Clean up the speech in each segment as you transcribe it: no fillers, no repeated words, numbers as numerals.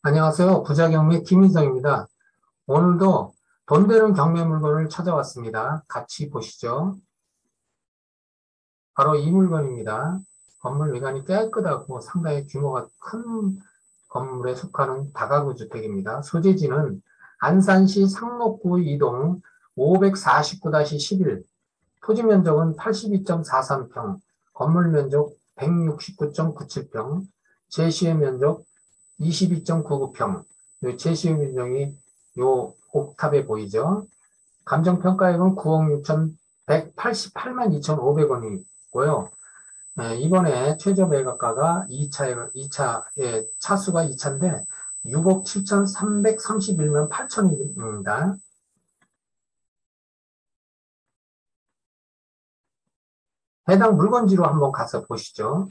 안녕하세요. 부자경매 김인성입니다. 오늘도 돈 되는 경매 물건을 찾아왔습니다. 같이 보시죠. 바로 이 물건입니다. 건물 외관이 깨끗하고 상당히 규모가 큰 건물에 속하는 다가구 주택입니다. 소재지는 안산시 상록구 이동 549-11, 토지 면적은 82.43평, 건물 면적 169.97평, 제시의 면적 22.99평. 제시의 면적이 요 옥탑에 보이죠? 감정평가액은 9억 6,188만 2,500원이고요. 이번에 최저 매각가가 2차의 차수가 2차인데 6억 7,331만 8천입니다. 해당 물건지로 한번 가서 보시죠.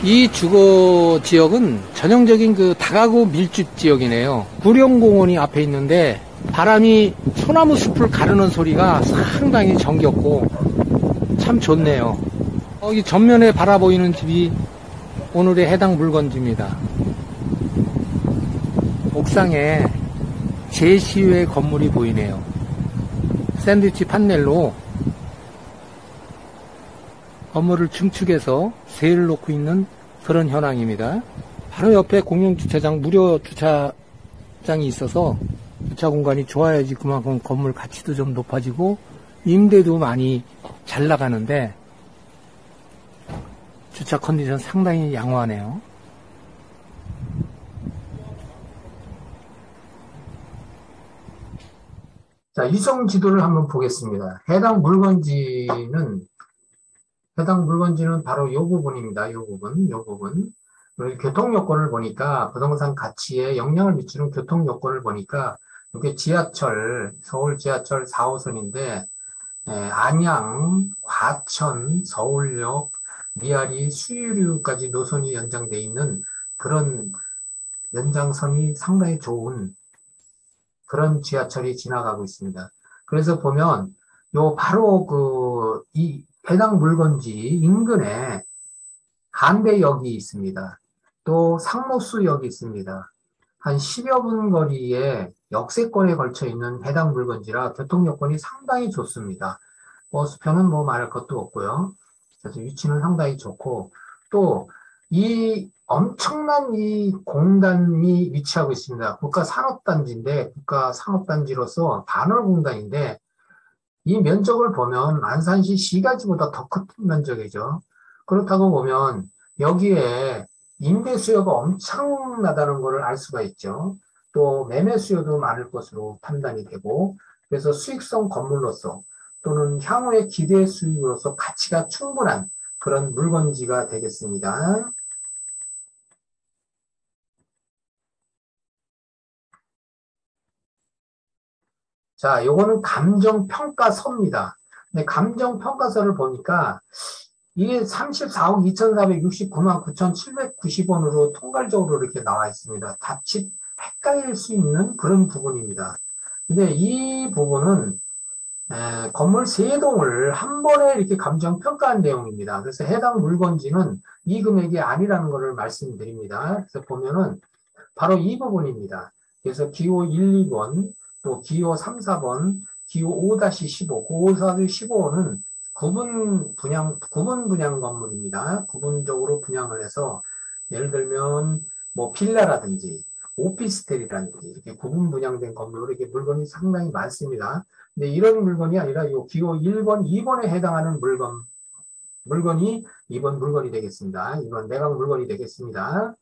이 주거 지역은 전형적인 그 다가구 밀집 지역이네요. 구룡공원이 앞에 있는데 바람이 소나무 숲을 가르는 소리가 상당히 정겹고 참 좋네요. 이 전면에 바라보이는 집이 오늘의 해당 물건지입니다. 옥상에 제시의 건물이 보이네요. 샌드위치 판넬로 건물을 중축해서 세를 놓고 있는 그런 현황입니다. 바로 옆에 공용주차장, 무료 주차장이 있어서 주차 공간이 좋아야지 그만큼 건물 가치도 좀 높아지고 임대도 많이 잘 나가는데 주차 컨디션 상당히 양호하네요. 자, 위성 지도를 한번 보겠습니다. 해당 물건지는 바로 이 부분입니다. 이 부분. 그리고 교통 요건을 보니까 부동산 가치에 영향을 미치는 교통 요건을 보니까 이게 서울 지하철 4호선인데 안양, 과천, 서울역, 미아리, 수유류까지 노선이 연장돼 있는 그런 연장선이 상당히 좋은 그런 지하철이 지나가고 있습니다. 그래서 보면 바로 이 해당 물건지 인근에 한대역이 있습니다. 또 상로수역이 있습니다. 한 10여 분 거리에 역세권에 걸쳐 있는 해당 물건지라 교통 여건이 상당히 좋습니다. 버스표는 말할 것도 없고요. 그래서 위치는 상당히 좋고 또 이 엄청난 이 공단이 위치하고 있습니다. 국가산업단지로서 반월공단인데 이 면적을 보면 안산시 시가지보다 더 큰 면적이죠. 그렇다고 보면 여기에 임대 수요가 엄청나다는 것을 알 수가 있죠. 또 매매 수요도 많을 것으로 판단이 되고 그래서 수익성 건물로서 또는 향후의 기대 수익으로서 가치가 충분한 그런 물건지가 되겠습니다. 자, 요거는 감정평가서입니다. 근데 감정평가서를 보니까 이게 34억 2,469만 9,790원으로 통괄적으로 이렇게 나와 있습니다. 자칫 헷갈릴 수 있는 그런 부분입니다. 근데 이 부분은 건물 3동을 한 번에 이렇게 감정평가한 내용입니다. 그래서 해당 물건지는 이 금액이 아니라는 것을 말씀드립니다. 그래서 보면은 바로 이 부분입니다. 그래서 기호 1, 2번, 또 기호 3, 4번, 기호 5-15, 5-15는 구분 분양 건물입니다. 구분적으로 분양을 해서 예를 들면 빌라라든지 오피스텔이라든지 이렇게 구분 분양된 건물로 이렇게 물건이 상당히 많습니다. 근데 이런 물건이 아니라 요 기호 1번, 2번에 해당하는 물건이 2번 물건이 되겠습니다. 2번 매각 물건이 되겠습니다.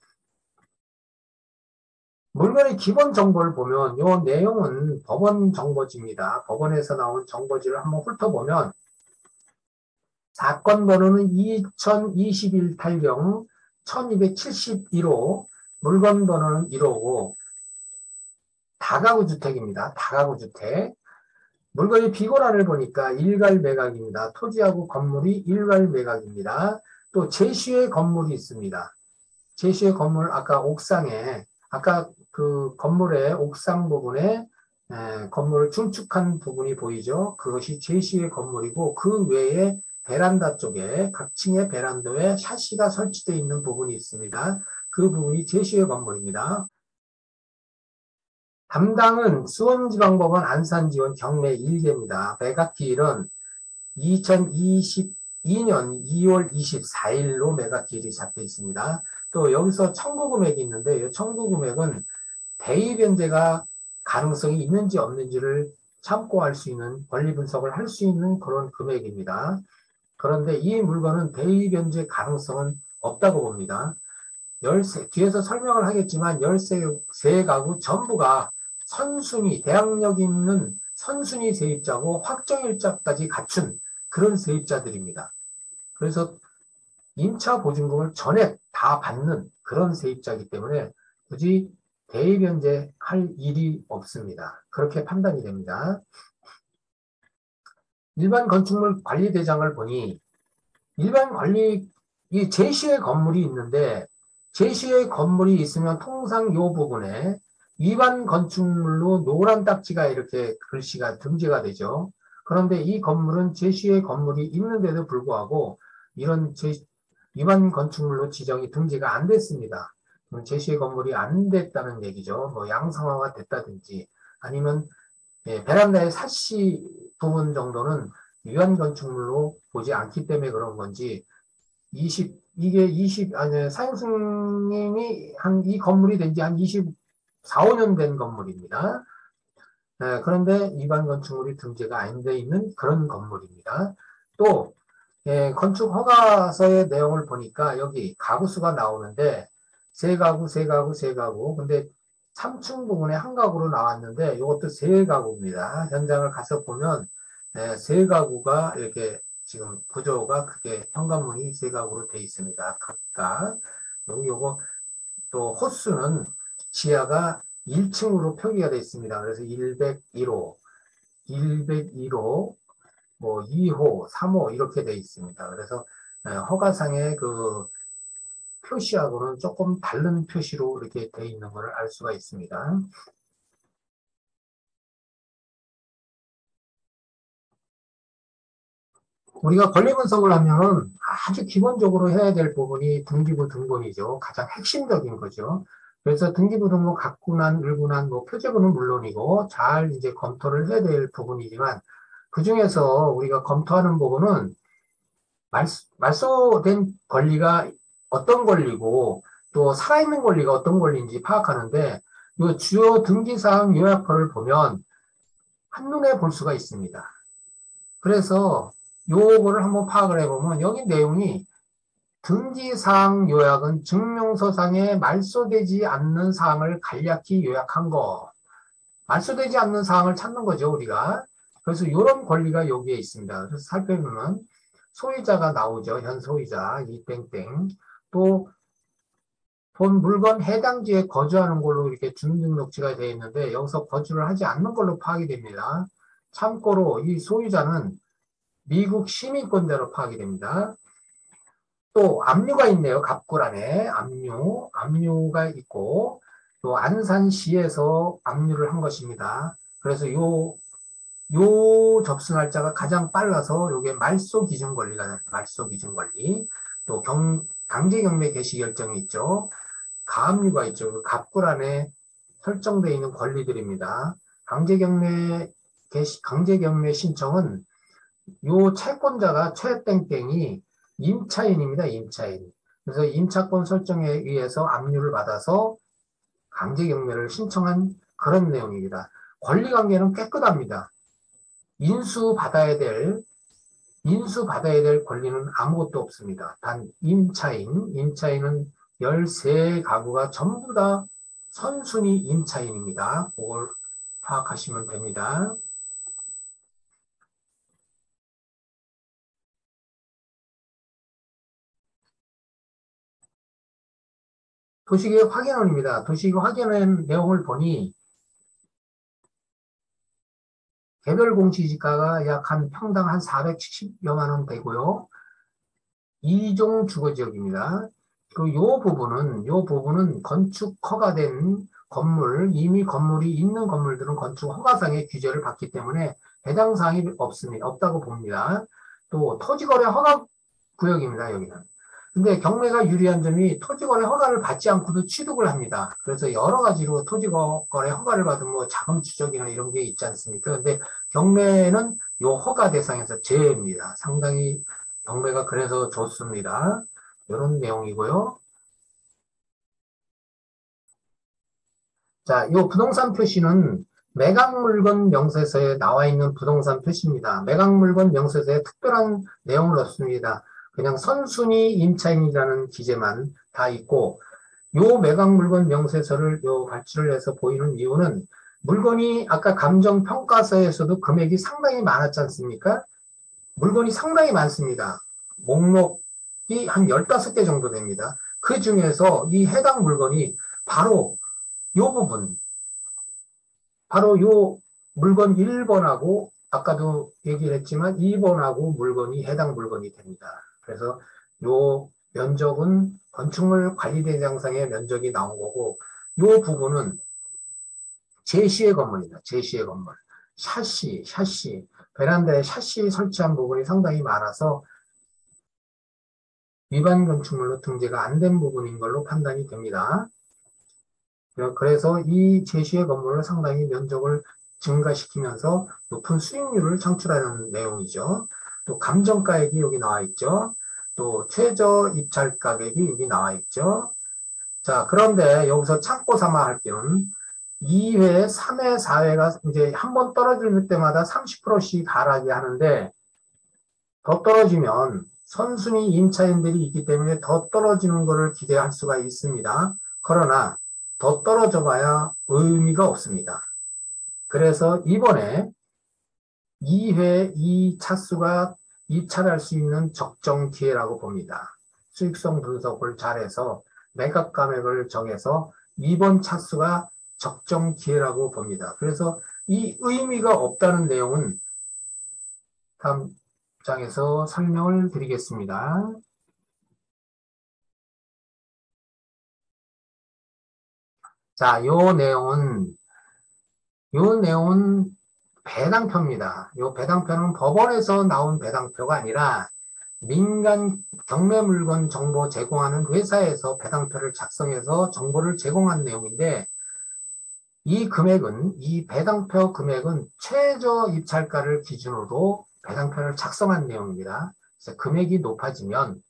물건의 기본 정보를 보면 이 내용은 법원 정보지입니다. 법원에서 나온 정보지를 한번 훑어보면 사건 번호는 2021 달경 1271호, 물건 번호는 1호고 다가구 주택입니다. 다가구 주택. 물건의 비고란을 보니까 일괄 매각입니다. 토지하고 건물이 일괄 매각입니다. 또 제시의 건물이 있습니다. 제시의 건물 아까 그 건물의 옥상 부분에 건물을 중축한 부분이 보이죠. 그것이 제시의 건물이고 그 외에 베란다 쪽에 각 층의 베란다에 샤시가 설치되어 있는 부분이 있습니다. 그 부분이 제시의 건물입니다. 담당은 수원지방법원 안산지원 경매 1개입니다. 매각기일은 2022년 2월 24일로 매각기일이 잡혀 있습니다. 또 여기서 청구금액이 있는데 이 청구금액은 대의변제가 가능성이 있는지 없는지를 참고할 수 있는 권리 분석을 할 수 있는 그런 금액입니다. 그런데 이 물건은 대의변제 가능성은 없다고 봅니다. 뒤에서 설명을 하겠지만 13가구 전부가 선순위, 대항력 있는 선순위 세입자고 확정일자까지 갖춘 그런 세입자들입니다. 그래서 임차 보증금을 전액 다 받는 그런 세입자이기 때문에 굳이 대의변제 할 일이 없습니다. 그렇게 판단이 됩니다. 일반 건축물 관리대장을 보니 이 제시의 건물이 있는데 제시의 건물이 있으면 통상 이 부분에 위반 건축물로 노란 딱지가 이렇게 글씨가 등재가 되죠. 그런데 이 건물은 제시의 건물이 있는데도 불구하고 이런 위반 건축물로 지정이 등재가 안 됐습니다. 제시의 건물이 안 됐다는 얘기죠. 뭐 양상화가 됐다든지 아니면 베란다의 사시 부분 정도는 위반 건축물로 보지 않기 때문에 그런 건지 사용승님이 이 건물이 된 지 한 24, 5년 된 건물입니다. 그런데 위반 건축물이 등재가 안 돼 있는 그런 건물입니다. 또 건축 허가서의 내용을 보니까 여기 가구수가 나오는데 세 가구 근데 3층 부분에 한 가구로 나왔는데 이것도 세 가구입니다. 현장을 가서 보면 세 가구가 이렇게 지금 구조가 그게 현관문이 세 가구로 되어 있습니다. 각각 요거 또 호수는 지하가 1층으로 표기가 되어 있습니다. 그래서 101호, 102호, 뭐 2호, 3호 이렇게 되어 있습니다. 그래서 허가상의 그 표시하고는 조금 다른 표시로 이렇게 되어 있는 것을 알 수가 있습니다. 우리가 권리 분석을 하면은 아주 기본적으로 해야 될 부분이 등기부 등본이죠. 가장 핵심적인 거죠. 그래서 등기부 등본 각군한, 을군한, 뭐 표제부는 물론이고 잘 이제 검토를 해야 될 부분이지만 그 중에서 우리가 검토하는 부분은 말소된 권리가 어떤 권리고 또 살아있는 권리가 어떤 권리인지 파악하는데 이 주요 등기사항 요약표를 보면 한눈에 볼 수가 있습니다. 그래서 요거를 한번 파악을 해보면 여기 내용이 등기사항 요약은 증명서상에 말소되지 않는 사항을 간략히 요약한 거. 말소되지 않는 사항을 찾는 거죠, 우리가. 그래서 이런 권리가 여기에 있습니다. 그래서 살펴보면 소유자가 나오죠. 현 소유자, 이땡땡. 또 본 물건 해당지에 거주하는 걸로 이렇게 주민등록지가 되어 있는데 여기서 거주를 하지 않는 걸로 파악이 됩니다. 참고로 이 소유자는 미국 시민권자로 파악이 됩니다. 또 압류가 있네요. 갑구란에 압류가 있고 또 안산시에서 압류를 한 것입니다. 그래서 요 접수 날짜가 가장 빨라서 요게 말소 기준 권리가 말소 기준 권리. 또 강제경매 개시 결정이 있죠. 가압류가 있죠. 갑구란에 설정되어 있는 권리들입니다. 강제경매 신청은 요 채권자가 최땡땡이 임차인입니다. 임차인. 그래서 임차권 설정에 의해서 압류를 받아서 강제경매를 신청한 그런 내용입니다. 권리관계는 깨끗합니다. 인수받아야 될 권리는 아무것도 없습니다. 단 임차인은 13가구가 전부 다 선순위 임차인입니다. 그걸 파악하시면 됩니다. 도시계획 확인원입니다. 도시계획 확인원 내용을 보니 개별 공시지가가 약 한 평당 한 470여만 원 되고요. 2종 주거지역입니다. 그리고 요 부분은 건축 허가된 건물, 이미 건물이 있는 건물들은 건축 허가상의 규제를 받기 때문에 해당 사항이 없다고 봅니다. 또 토지거래 허가 구역입니다. 여기는. 근데 경매가 유리한 점이 토지거래 허가를 받지 않고도 취득을 합니다. 그래서 여러 가지로 토지거래 허가를 받은 뭐 자금 추적이나 이런 게 있지 않습니까? 근데 경매는 요 허가 대상에서 제외입니다. 상당히 경매가 그래서 좋습니다. 이런 내용이고요. 자, 이 부동산 표시는 매각물건 명세서에 나와 있는 부동산 표시입니다. 매각물건 명세서에 특별한 내용을 없습니다. 그냥 선순위 임차인이라는 기재만 다 있고, 요 매각물건 명세서를 요 발주를 해서 보이는 이유는 물건이 아까 감정평가서에서도 금액이 상당히 많았지 않습니까? 물건이 상당히 많습니다. 목록이 한 15개 정도 됩니다. 그 중에서 이 해당 물건이 바로 요 부분, 바로 요 물건 1번하고 아까도 얘기를 했지만 2번하고 물건이 해당 물건이 됩니다. 그래서 요 면적은 건축물 관리대장상의 면적이 나온 거고 요 부분은 제시의 건물입니다. 제시의 건물. 샤시, 베란다에 샤시 설치한 부분이 상당히 많아서 위반 건축물로 등재가 안 된 부분인 걸로 판단이 됩니다. 그래서 이 제시의 건물을 상당히 면적을 증가시키면서 높은 수익률을 창출하는 내용이죠. 또 감정가액이 여기 나와 있죠. 또 최저 입찰 가격이 여기 나와 있죠. 자, 그런데 여기서 참고 삼아 할 때는 2회, 3회, 4회가 이제 한 번 떨어질 때마다 30%씩 하락이 하는데 더 떨어지면 선순위 임차인들이 있기 때문에 더 떨어지는 것을 기대할 수가 있습니다. 그러나 더 떨어져 봐야 의미가 없습니다. 그래서 이번에 2회 2차수가 입찰할 수 있는 적정 기회라고 봅니다. 수익성 분석을 잘해서 매각 감액을 정해서 이번 차수가 적정 기회라고 봅니다. 그래서 이 의미가 없다는 내용은 다음 장에서 설명을 드리겠습니다. 자, 요 내용은 배당표입니다. 요 배당표는 법원에서 나온 배당표가 아니라 민간 경매물건 정보 제공하는 회사에서 배당표를 작성해서 정보를 제공한 내용인데 이 금액은, 이 배당표 금액은 최저 입찰가를 기준으로 배당표를 작성한 내용입니다. 그래서 금액이 높아지면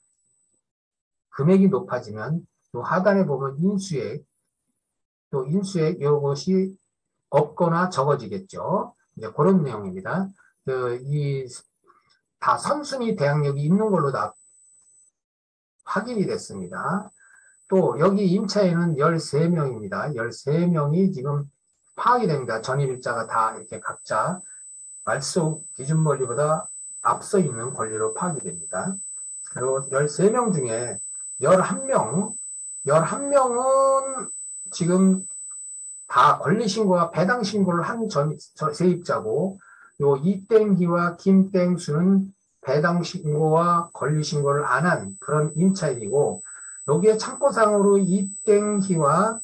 또 하단에 보면 인수액, 또 인수액 이것이 없거나 적어지겠죠. 이제 그런 내용입니다. 다 선순위 대항력이 있는 걸로 다 확인이 됐습니다. 또 여기 임차인은 13명입니다. 13명이 지금 파악이 됩니다. 전입일자가 다 이렇게 각자 말소 기준 권리보다 앞서 있는 권리로 파악이 됩니다. 그리고 13명 중에 11명은 지금 다 권리신고와 배당신고를 한 세입자고, 요 이땡기와 김땡수는 배당신고와 권리신고를 안 한 그런 임차인이고, 여기에 참고상으로 이땡기와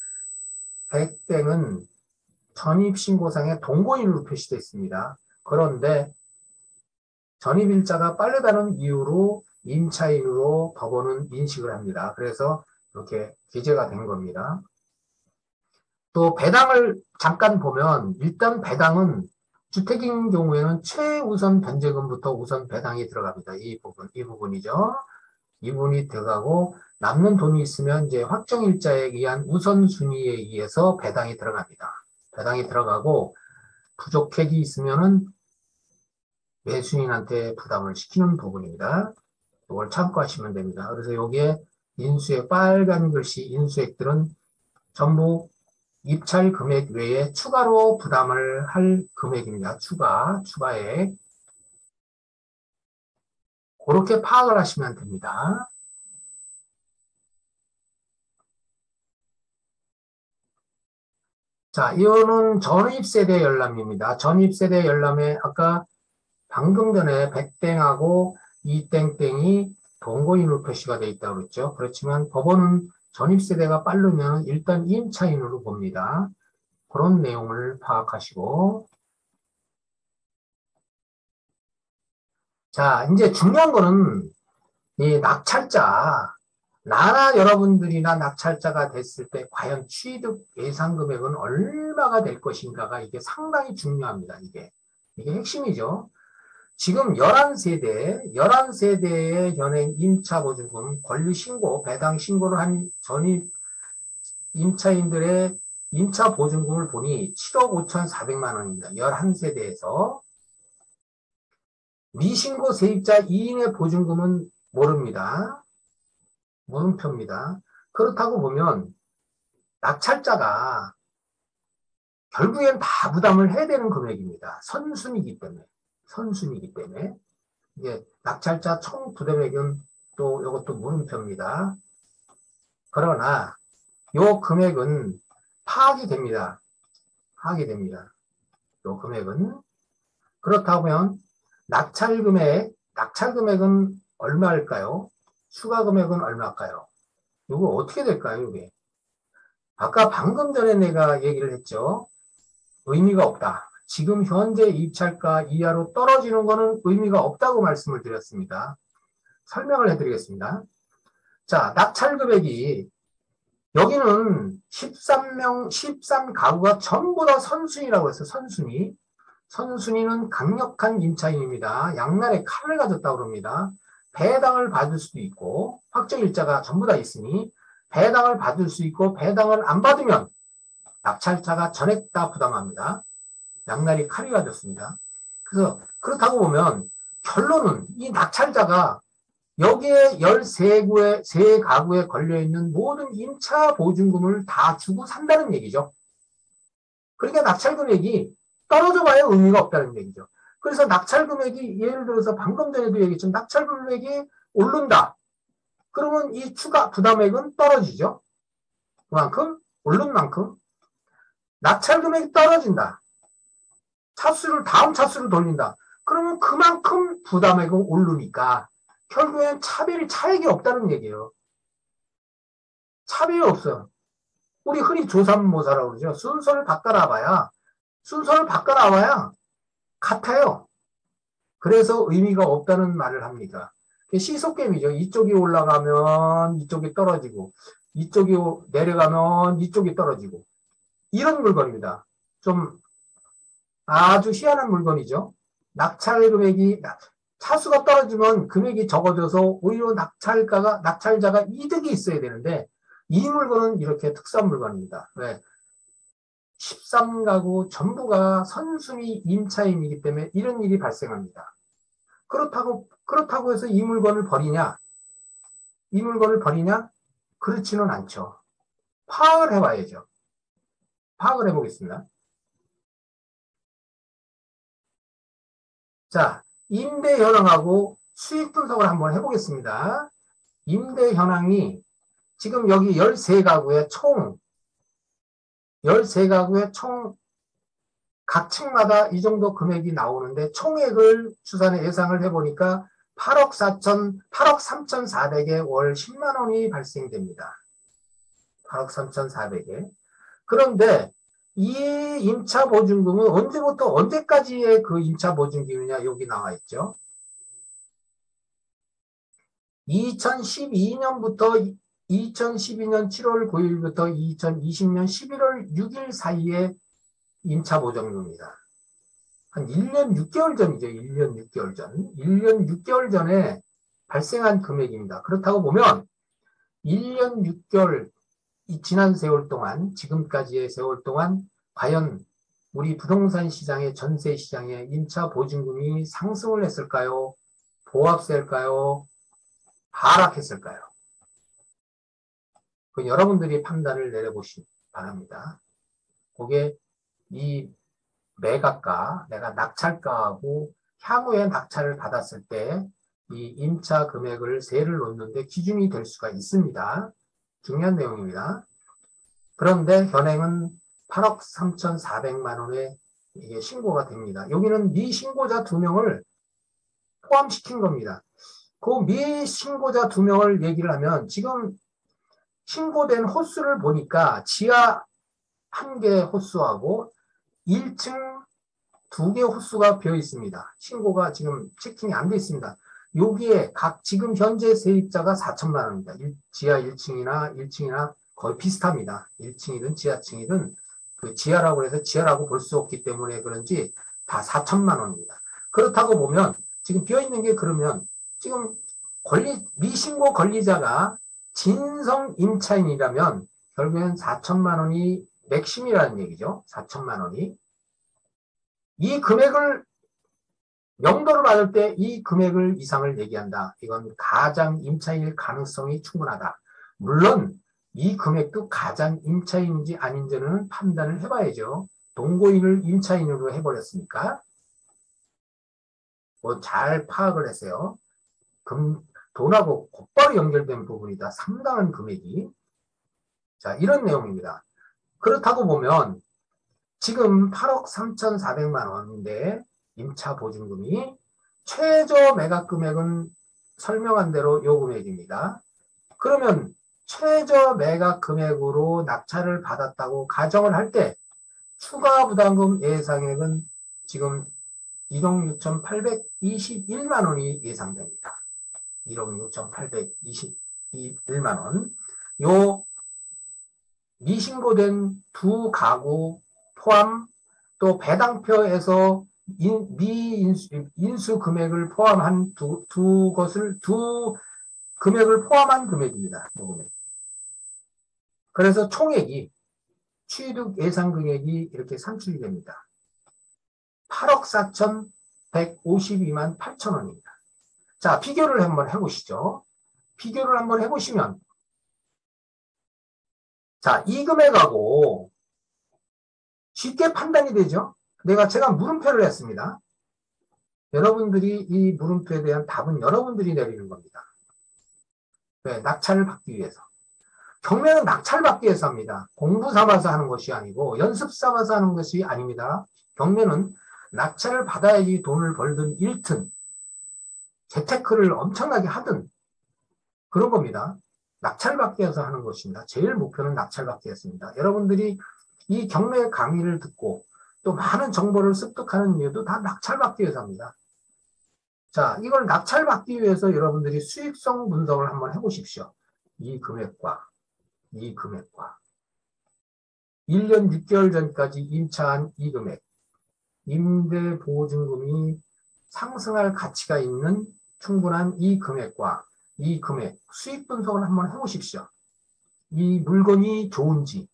백땡은 전입신고상에 동거인으로 표시되어 있습니다. 그런데 전입일자가 빠르다는 이유로 임차인으로 법원은 인식을 합니다. 그래서 이렇게 기재가 된 겁니다. 또 배당을 잠깐 보면 일단 배당은 주택인 경우에는 최우선 변제금부터 우선 배당이 들어갑니다. 이 부분이죠. 이 부분이 들어가고 남는 돈이 있으면 이제 확정일자에 의한 우선순위에 의해서 배당이 들어갑니다. 배당이 들어가고 부족액이 있으면은 매수인한테 부담을 시키는 부분입니다. 이걸 참고하시면 됩니다. 그래서 여기에 인수액, 빨간 글씨 인수액들은 전부 입찰 금액 외에 추가로 부담을 할 금액입니다. 추가액. 그렇게 파악을 하시면 됩니다. 자, 이거는 전입세대 열람입니다. 전입세대 열람에 아까 방금 전에 백땡하고 이땡땡이 동거인으로 표시가 되어 있다고 그랬죠. 그렇지만 법원은 전입세대가 빠르면 일단 임차인으로 봅니다. 그런 내용을 파악하시고. 자, 이제 중요한 거는 이 낙찰자 나나 여러분들이나 낙찰자가 됐을 때 과연 취득 예상 금액은 얼마가 될 것인가가 이게 상당히 중요합니다. 이게 핵심이죠. 지금 11세대의 현행 임차보증금 권리 신고, 배당 신고를 한 전입 임차인들의 임차보증금을 보니 7억 5,400만 원입니다. 11세대에서. 미신고 세입자 2인의 보증금은 모릅니다. 물음표입니다. 그렇다고 보면 낙찰자가 결국엔 다 부담을 해야 되는 금액입니다. 선순위이기 때문에. 이게 낙찰자 총 부담액은 또 이것도 물음표입니다. 그러나 요 금액은 파악이 됩니다. 요 금액은. 그렇다고 하면 낙찰 금액은 얼마일까요? 추가 금액은 얼마일까요? 이거 어떻게 될까요, 이게? 아까 방금 전에 내가 얘기를 했죠. 의미가 없다. 지금 현재 입찰가 이하로 떨어지는 거는 의미가 없다고 말씀을 드렸습니다. 설명을 해드리겠습니다. 자, 낙찰 금액이 여기는 13가구가 전부 다 선순위라고 했어요. 선순위. 선순위는 강력한 임차인입니다. 양날의 칼을 가졌다고 그럽니다. 배당을 받을 수도 있고 확정일자가 전부 다 있으니 배당을 받을 수 있고 배당을 안 받으면 낙찰자가 전액 다 부담합니다. 양날의 칼이 가졌습니다. 그래서 그렇다고 보면 결론은 이 낙찰자가 여기에 13가구에 걸려있는 모든 임차 보증금을 다 주고 산다는 얘기죠. 그러니까 낙찰 금액이 떨어져 봐야 의미가 없다는 얘기죠. 그래서 낙찰 금액이 예를 들어서 방금 전에도 얘기했지만 낙찰 금액이 오른다. 그러면 이 추가 부담액은 떨어지죠. 그만큼 오른 만큼 낙찰 금액이 떨어진다. 다음 차수를 돌린다. 그러면 그만큼 부담액은 오르니까 결국엔 차익이 없다는 얘기예요. 차별이 없어요. 우리 흔히 조삼모사라고 그러죠. 순서를 바꿔놔봐야 같아요. 그래서 의미가 없다는 말을 합니다. 시소게임이죠. 이쪽이 올라가면 이쪽이 떨어지고 이쪽이 내려가면 이쪽이 떨어지고 이런 물건입니다. 좀 아주 희한한 물건이죠. 낙찰 금액이 차수가 떨어지면 금액이 적어져서 오히려 낙찰자가 이득이 있어야 되는데 이 물건은 이렇게 특수한 물건입니다. 왜? 13가구 전부가 선순위 임차인이기 때문에 이런 일이 발생합니다. 그렇다고 해서 이 물건을 버리냐? 그렇지는 않죠. 파악을 해봐야죠. 파악을 해보겠습니다. 자, 임대 현황하고 수익 분석을 한번 해보겠습니다. 임대 현황이 지금 여기 13가구의 총 각 층마다 이 정도 금액이 나오는데 총액을 추산에 예상을 해보니까 8억 3,400에 월 10만 원이 발생됩니다. 8억 3,400에. 그런데 이 임차보증금은 언제부터 언제까지의 그 임차보증금이냐 여기 나와 있죠. 2012년부터 2012년 7월 9일부터 2020년 11월 6일 사이에 임차보증금입니다. 한 1년 6개월 전이죠. 1년 6개월 전. 1년 6개월 전에 발생한 금액입니다. 그렇다고 보면 1년 6개월 지난 세월 동안 지금까지의 세월 동안 과연 우리 부동산 시장의 전세 시장의 임차 보증금이 상승을 했을까요? 보합세일까요? 하락했을까요? 그 여러분들이 판단을 내려보시기 바랍니다. 그게 이 매각가, 내가 낙찰가하고 향후에 낙찰을 받았을 때 이 임차 금액을 세를 놓는데 기준이 될 수가 있습니다. 중요한 내용입니다. 그런데 현행은 8억 3,400만 원에 이게 신고가 됩니다. 여기는 미신고자 2명을 포함시킨 겁니다. 그 미신고자 2명을 얘기를 하면 지금 신고된 호수를 보니까 지하 1개 호수하고 1층 2개 호수가 비어 있습니다. 신고가 지금 체킹이 안 돼 있습니다. 여기에 각 지금 현재 세입자가 4천만 원입니다. 지하 1층이나 1층이나 거의 비슷합니다. 1층이든 지하층이든 그 지하라고 해서 지하라고 볼 수 없기 때문에 그런지 다 4천만 원입니다. 그렇다고 보면 지금 비어있는 게 그러면 지금 미신고 권리자가 진성 임차인이라면 결국엔 4천만 원이 맥심이라는 얘기죠. 4천만 원이. 이 금액을 명도를 받을 때 이 금액을 이상을 얘기한다. 이건 가장 임차인일 가능성이 충분하다. 물론 이 금액도 가장 임차인인지 아닌지는 판단을 해봐야죠. 동거인을 임차인으로 해버렸으니까. 뭐 잘 파악을 했어요. 돈하고 곧바로 연결된 부분이다. 상당한 금액이. 자, 이런 내용입니다. 그렇다고 보면 지금 8억 3,400만 원인데 임차 보증금이 최저 매각 금액은 설명한 대로 요 금액입니다. 그러면 최저 매각 금액으로 낙찰을 받았다고 가정을 할 때 추가 부담금 예상액은 지금 1억 6,821만 원이 예상됩니다. 1억 6,821만 원. 요 미신고된 두 가구 포함 또 배당표에서 인수 금액을 포함한 두 금액을 포함한 금액입니다. 이 금액. 그래서 총액이 취득 예상 금액이 이렇게 산출이 됩니다. 8억 4,152만 8천 원입니다. 자, 비교를 한번 해보시죠. 비교를 한번 해보시면 자, 이 금액하고 쉽게 판단이 되죠. 제가 물음표를 했습니다. 여러분들이 이 물음표에 대한 답은 여러분들이 내리는 겁니다. 왜? 낙찰을 받기 위해서. 경매는 낙찰 받기 위해서 합니다. 공부 삼아서 하는 것이 아니고 연습 삼아서 하는 것이 아닙니다. 경매는 낙찰을 받아야지 돈을 벌든 잃든 재테크를 엄청나게 하든 그런 겁니다. 낙찰 받기 위해서 하는 것입니다. 제일 목표는 낙찰 받기 위해서입니다. 여러분들이 이 경매 강의를 듣고 또 많은 정보를 습득하는 이유도 다 낙찰 받기 위해서 합니다. 자, 이걸 낙찰 받기 위해서 여러분들이 수익성 분석을 한번 해보십시오. 이 금액과 1년 6개월 전까지 임차한 이 금액, 임대보증금이 상승할 가치가 있는 충분한 이 금액과 이 금액, 수익 분석을 한번 해보십시오. 이 물건이 좋은지,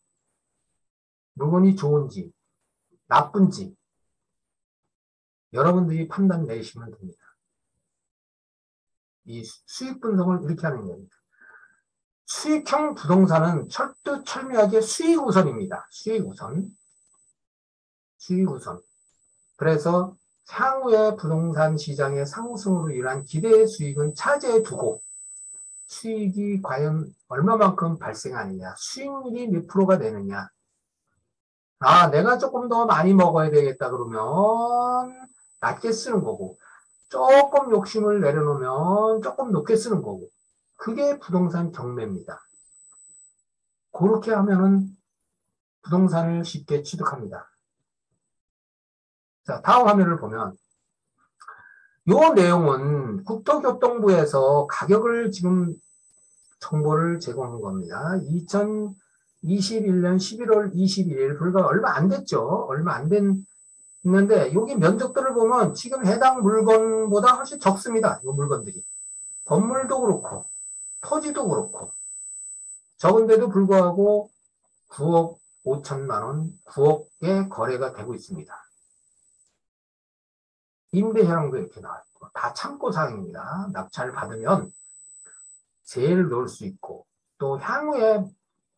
나쁜지, 여러분들이 판단 내시면 됩니다. 이 수익 분석을 이렇게 하는 겁니다. 수익형 부동산은 철두철미하게 수익 우선입니다. 수익 우선. 그래서 향후의 부동산 시장의 상승으로 인한 기대의 수익은 차지해 두고 수익이 과연 얼마만큼 발생하느냐, 수익률이 몇 프로가 되느냐. 아, 내가 조금 더 많이 먹어야 되겠다 그러면 낮게 쓰는 거고, 조금 욕심을 내려놓으면 조금 높게 쓰는 거고, 그게 부동산 경매입니다. 그렇게 하면은 부동산을 쉽게 취득합니다. 자, 다음 화면을 보면, 요 내용은 국토교통부에서 가격을 지금 정보를 제공한 겁니다. 2021년 11월 22일, 불과 얼마 안 됐죠. 얼마 안 됐는데, 여기 면적들을 보면 지금 해당 물건보다 훨씬 적습니다. 이 물건들이. 건물도 그렇고, 토지도 그렇고, 적은데도 불구하고 9억 5천만 원, 9억의 거래가 되고 있습니다. 임대 현황도 이렇게 나왔고, 다 참고사항입니다. 낙찰 받으면 세를 놓을 수 있고, 또 향후에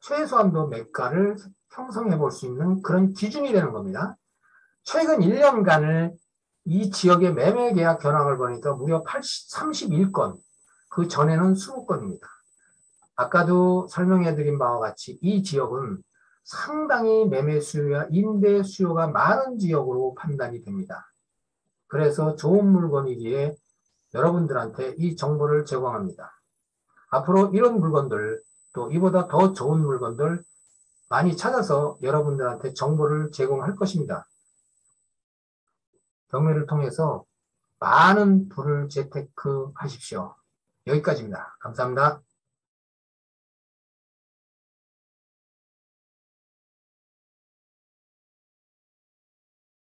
최소한도 매가를 형성해 볼 수 있는 그런 기준이 되는 겁니다. 최근 1년간을 이 지역의 매매 계약 현황을 보니까 무려 31건, 그 전에는 20건입니다. 아까도 설명해 드린 바와 같이 이 지역은 상당히 매매 수요와 임대 수요가 많은 지역으로 판단이 됩니다. 그래서 좋은 물건이기에 여러분들한테 이 정보를 제공합니다. 앞으로 이런 물건들, 또 이보다 더 좋은 물건들 많이 찾아서 여러분들한테 정보를 제공할 것입니다. 경매를 통해서 많은 불을 재테크 하십시오. 여기까지입니다. 감사합니다.